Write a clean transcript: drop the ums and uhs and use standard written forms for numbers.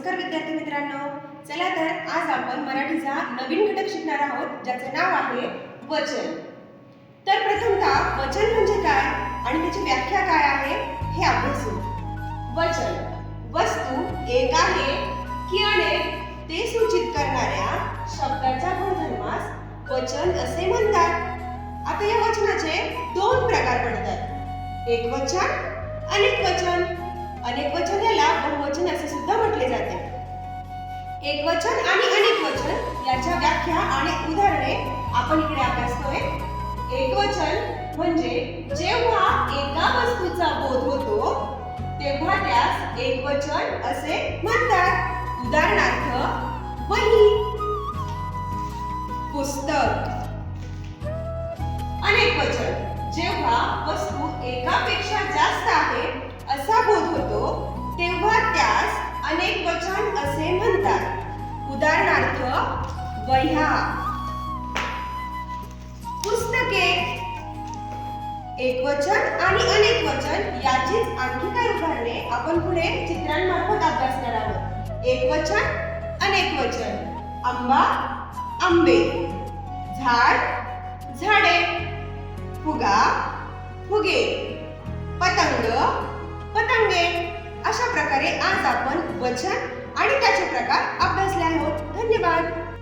नमस्कार विद्यार्थी मित्रांनो, चला तर आज आपण मराठीचा नवीन घटक शिकणार आहोत ज्याचे नाव आहे वचन। तर प्रथमतः वचन म्हणजे काय आणि त्याची व्याख्या काय आहे हे अभ्यासू। वचन वस्तू एक आहे की अनेक ते सूचित करणाऱ्या शब्दाच्या गुणधर्मास वचन असे म्हणतात। आता या वचनाचे दोन प्रकार पडतात, एकवचन, अनेक वचन। अनेक वचन याला बहुवचन असे सुद्धा म्हटले जाते। एकवचन आणि अनेक वचन याच्या व्याख्या आणि उदाहरणे आपण इकडे अभ्यासतोय। एकवचन म्हणजे जेव्हा एका वस्तूचा बोध होतो तेव्हा त्यास एकवचन असे म्हणतात। उदाहरणार्थ वही, पुस्तक। अनेक वचन जेव्हा वस्तू एकापेक्षा जास्त आहे असा बोध होतो तेव्हा त्यास अनेक वचन असे म्हणतात। उदाहरणार्थ वह्या, पुस्तके। एकवचन आणि अनेक वचन याचीच आणखी काही उदाहरणे आपण पुढे चित्रांमार्फत अभ्यासणार आहोत। एकवचन, अनेक वचन। आंबा, आंबे। झाड, झाडे। फुगा, फुगे। पतंग, पतंगे। अशा प्रकारे आज आपण वचन आणि त्याचे प्रकार अभ्यासले आहोत। धन्यवाद।